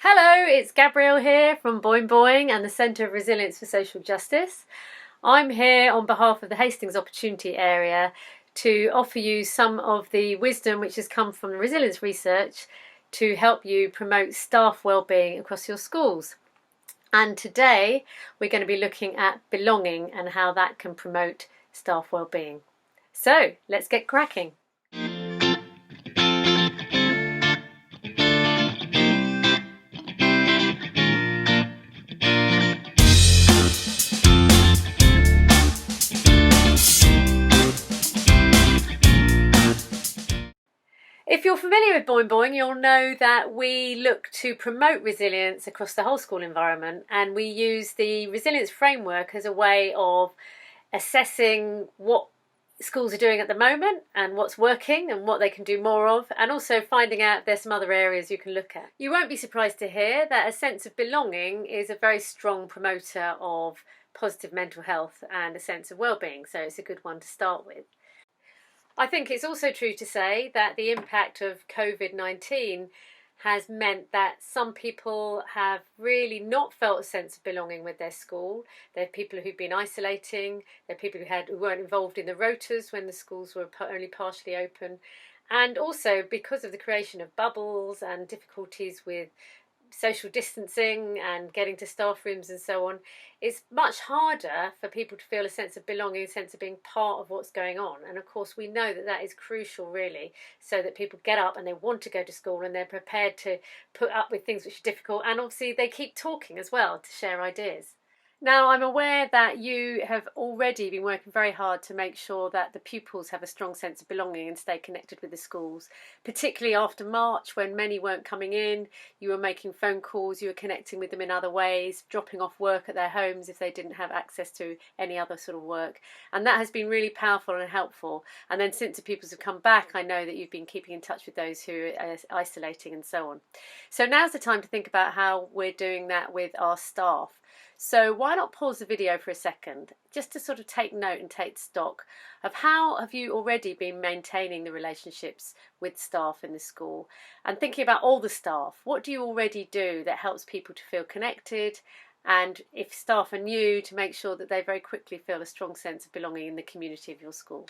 Hello, it's Gabrielle here from Boingboing and the Centre of Resilience for Social Justice. I'm here on behalf of the Hastings Opportunity Area to offer you some of the wisdom which has come from the resilience research to help you promote staff wellbeing across your schools. And today we're going to be looking at belonging and how that can promote staff wellbeing. So let's get cracking. If you're familiar with Boingboing, you'll know that we look to promote resilience across the whole school environment, and we use the resilience framework as a way of assessing what schools are doing at the moment and what's working and what they can do more of, and also finding out if there's some other areas you can look at. You won't be surprised to hear that a sense of belonging is a very strong promoter of positive mental health and a sense of well-being, so it's a good one to start with. I think it's also true to say that the impact of COVID-19 has meant that some people have really not felt a sense of belonging with their school. There are people who've been isolating, there are people who weren't involved in the rotas when the schools were only partially open. And also because of the creation of bubbles and difficulties with social distancing and getting to staff rooms and so on, it's much harder for people to feel a sense of belonging, a sense of being part of what's going on. And of course we know that that is crucial, really, so that people get up and they want to go to school and they're prepared to put up with things which are difficult, and obviously they keep talking as well to share ideas. Now, I'm aware that you have already been working very hard to make sure that the pupils have a strong sense of belonging and stay connected with the schools, particularly after March when many weren't coming in. You were making phone calls, you were connecting with them in other ways, dropping off work at their homes if they didn't have access to any other sort of work. And that has been really powerful and helpful. And then since the pupils have come back, I know that you've been keeping in touch with those who are isolating and so on. So now's the time to think about how we're doing that with our staff. So why not pause the video for a second, just to sort of take note and take stock of how have you already been maintaining the relationships with staff in the school, and thinking about all the staff. What do you already do that helps people to feel connected, and if staff are new, to make sure that they very quickly feel a strong sense of belonging in the community of your school.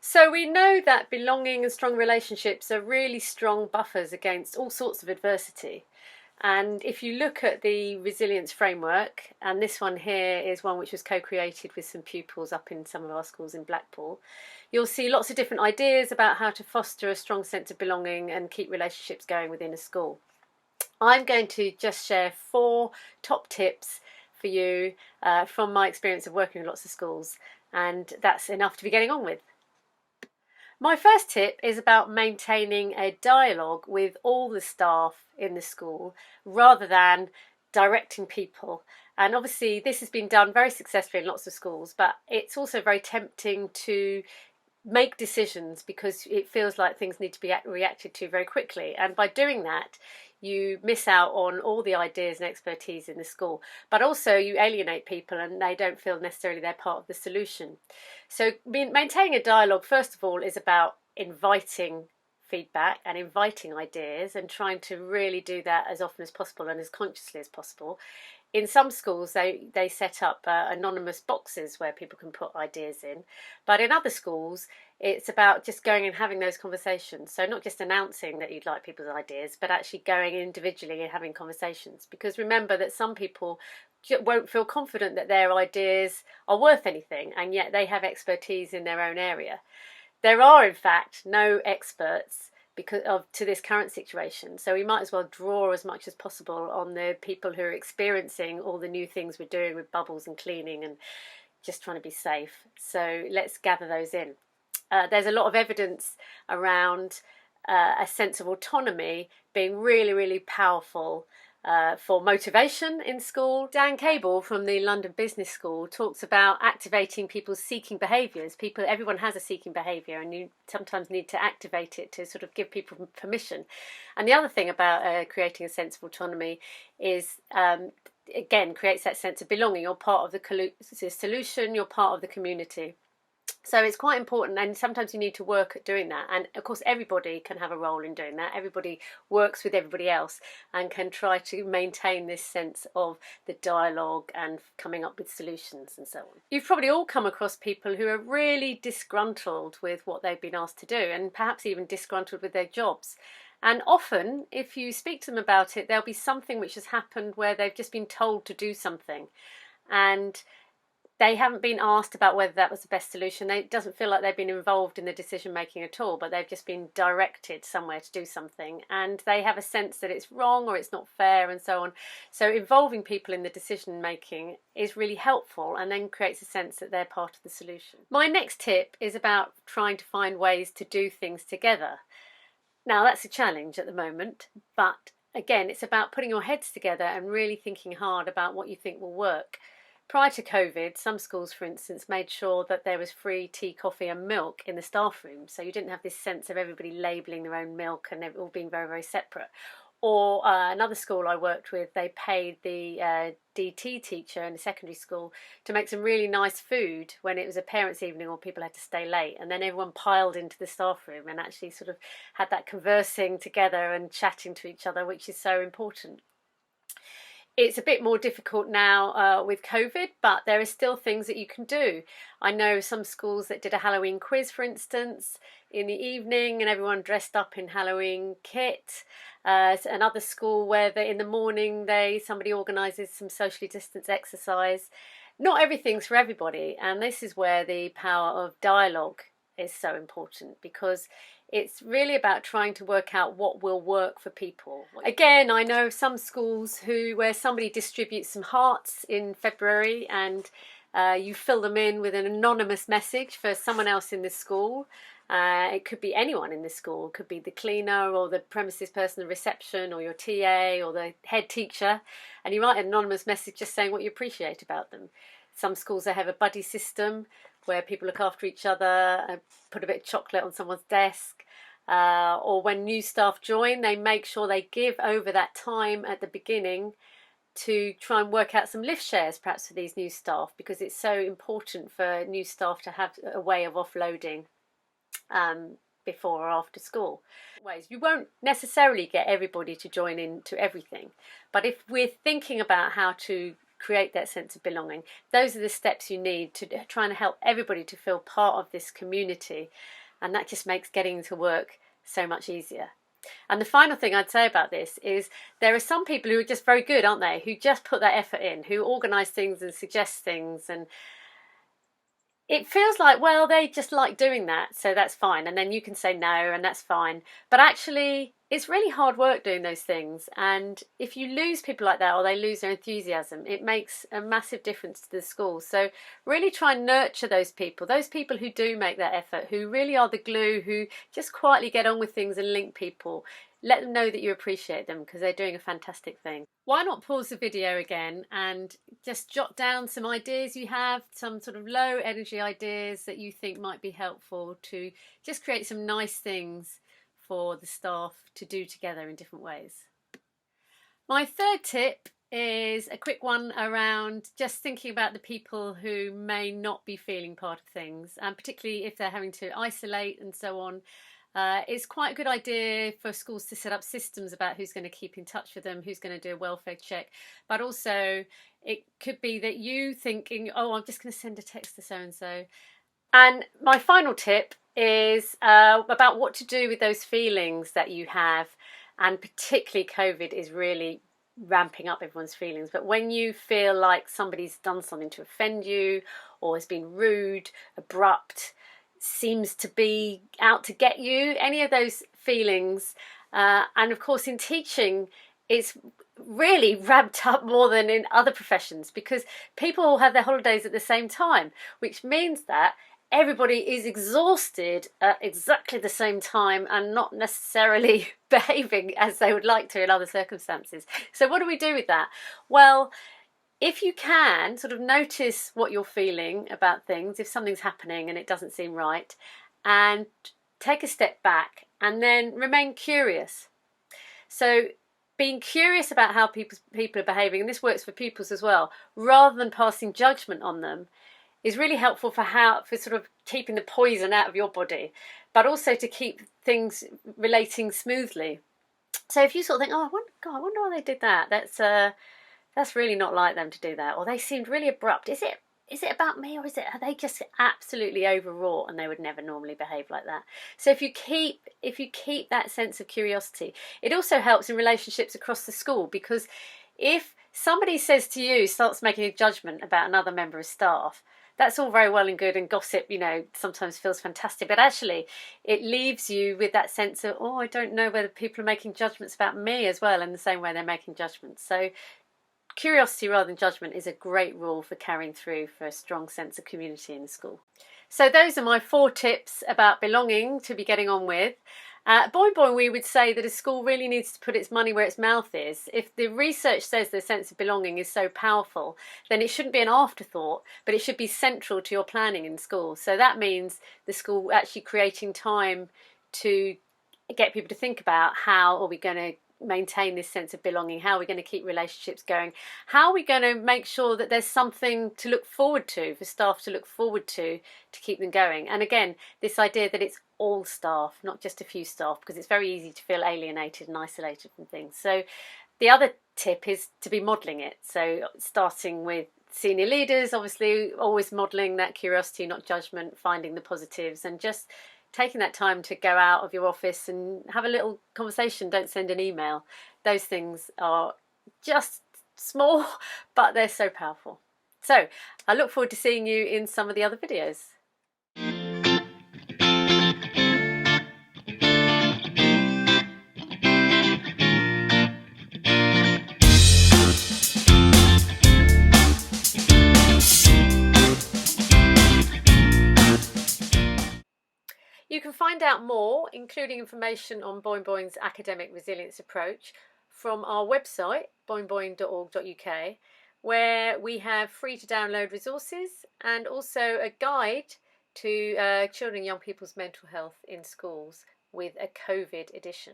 So we know that belonging and strong relationships are really strong buffers against all sorts of adversity. And if you look at the resilience framework, and this one here is one which was co-created with some pupils up in some of our schools in Blackpool, you'll see lots of different ideas about how to foster a strong sense of belonging and keep relationships going within a school. I'm going to just share 4 top tips for you from my experience of working with lots of schools, and that's enough to be getting on with. My first tip is about maintaining a dialogue with all the staff in the school rather than directing people. And obviously this has been done very successfully in lots of schools, but it's also very tempting to make decisions because it feels like things need to be reacted to very quickly. And by doing that, you miss out on all the ideas and expertise in the school, but also you alienate people and they don't feel necessarily they're part of the solution. So maintaining a dialogue, first of all, is about inviting feedback and inviting ideas and trying to really do that as often as possible and as consciously as possible. In some schools, they set up anonymous boxes where people can put ideas in. But in other schools, it's about just going and having those conversations. So not just announcing that you'd like people's ideas, but actually going individually and having conversations. Because remember that some people won't feel confident that their ideas are worth anything, and yet they have expertise in their own area. There are, in fact, no experts to this current situation, so we might as well draw as much as possible on the people who are experiencing all the new things we're doing with bubbles and cleaning and just trying to be safe. So let's gather those in. There's a lot of evidence around a sense of autonomy being really, really powerful for motivation in school. Dan Cable from the London Business School talks about activating people's seeking behaviours. Everyone has a seeking behaviour, and you sometimes need to activate it to sort of give people permission. And the other thing about creating a sense of autonomy is again creates that sense of belonging. You're part of the solution, you're part of the community. So it's quite important, and sometimes you need to work at doing that. And of course, everybody can have a role in doing that. Everybody works with everybody else and can try to maintain this sense of the dialogue and coming up with solutions and so on. You've probably all come across people who are really disgruntled with what they've been asked to do, and perhaps even disgruntled with their jobs. And often, if you speak to them about it, there'll be something which has happened where they've just been told to do something, and they haven't been asked about whether that was the best solution. It doesn't feel like they've been involved in the decision making at all, but they've just been directed somewhere to do something, and they have a sense that it's wrong or it's not fair and so on. So involving people in the decision making is really helpful, and then creates a sense that they're part of the solution. My next tip is about trying to find ways to do things together. Now, that's a challenge at the moment, but again, it's about putting your heads together and really thinking hard about what you think will work. Prior to COVID, some schools, for instance, made sure that there was free tea, coffee and milk in the staff room, so you didn't have this sense of everybody labelling their own milk and it all being very, very separate. Or another school I worked with, they paid the DT teacher in a secondary school to make some really nice food when it was a parents' evening or people had to stay late, and then everyone piled into the staff room and actually sort of had that conversing together and chatting to each other, which is so important. It's a bit more difficult now with COVID, but there are still things that you can do. I know some schools that did a Halloween quiz, for instance, in the evening, and everyone dressed up in Halloween kit. Another school where in the morning somebody organises some socially distanced exercise. Not everything's for everybody, and this is where the power of dialogue is so important, because it's really about trying to work out what will work for people. Again, I know some schools where somebody distributes some hearts in February, and you fill them in with an anonymous message for someone else in the school. It could be anyone in the school. It could be the cleaner or the premises person, the reception, or your TA or the head teacher. And you write an anonymous message just saying what you appreciate about them. Some schools, they have a buddy system where people look after each other and put a bit of chocolate on someone's desk. Or when new staff join, they make sure they give over that time at the beginning to try and work out some lift shares perhaps for these new staff, because it's so important for new staff to have a way of offloading before or after school. You won't necessarily get everybody to join in to everything, but if we're thinking about how to create that sense of belonging, those are the steps you need to try and help everybody to feel part of this community, and that just makes getting to work so much easier. And the final thing I'd say about this is there are some people who are just very good, aren't they, who just put that effort in, who organise things and suggest things, and it feels like, well, they just like doing that, so that's fine, and then you can say no and that's fine. But actually it's really hard work doing those things, and if you lose people like that or they lose their enthusiasm, it makes a massive difference to the school. So really try and nurture those people who do make that effort, who really are the glue, who just quietly get on with things and link people. Let them know that you appreciate them, because they're doing a fantastic thing. Why not pause the video again and just jot down some ideas you have, some sort of low energy ideas that you think might be helpful to just create some nice things for the staff to do together in different ways. My third tip is a quick one around just thinking about the people who may not be feeling part of things, and particularly if they're having to isolate and so on. It's quite a good idea for schools to set up systems about who's going to keep in touch with them, who's going to do a welfare check, but also it could be that you thinking, oh, I'm just going to send a text to so-and-so. And my final tip is about what to do with those feelings that you have, and particularly COVID is really ramping up everyone's feelings. But when you feel like somebody's done something to offend you, or has been rude, abrupt, seems to be out to get you, any of those feelings, and of course in teaching it's really ramped up more than in other professions, because people all have their holidays at the same time, which means that everybody is exhausted at exactly the same time and not necessarily behaving as they would like to in other circumstances. So what do we do with that? Well, if you can sort of notice what you're feeling about things, if something's happening and it doesn't seem right, and take a step back and then remain curious. So being curious about how people are behaving, and this works for pupils as well, rather than passing judgment on them, is really helpful for sort of keeping the poison out of your body, but also to keep things relating smoothly. So if you sort of think, oh, I wonder why they did that. That's really not like them to do that, or they seemed really abrupt. Is it about me, or are they just absolutely overwrought and they would never normally behave like that? So if you keep that sense of curiosity, it also helps in relationships across the school, because if somebody says to you, starts making a judgment about another member of staff, that's all very well and good, and gossip, sometimes feels fantastic, but actually it leaves you with that sense of, oh, I don't know whether people are making judgments about me as well in the same way they're making judgments. So curiosity rather than judgment is a great rule for carrying through for a strong sense of community in the school. So those are my 4 tips about belonging to be getting on with. Boingboing, we would say that a school really needs to put its money where its mouth is. If the research says the sense of belonging is so powerful, then it shouldn't be an afterthought, but it should be central to your planning in school. So that means the school actually creating time to get people to think about, how are we going to maintain this sense of belonging, how are we going to keep relationships going, how are we going to make sure that there's something to look forward to, for staff to look forward to keep them going. And again, this idea that it's all staff, not just a few staff, because it's very easy to feel alienated and isolated from things. So the other tip is to be modelling it. So starting with senior leaders, obviously always modelling that curiosity, not judgment, finding the positives, and just taking that time to go out of your office and have a little conversation. Don't send an email. Those things are just small, but they're so powerful. So I look forward to seeing you in some of the other videos. You can find out more, including information on Boingboing's academic resilience approach, from our website, boingboing.org.uk, where we have free to download resources and also a guide to children and young people's mental health in schools with a COVID edition.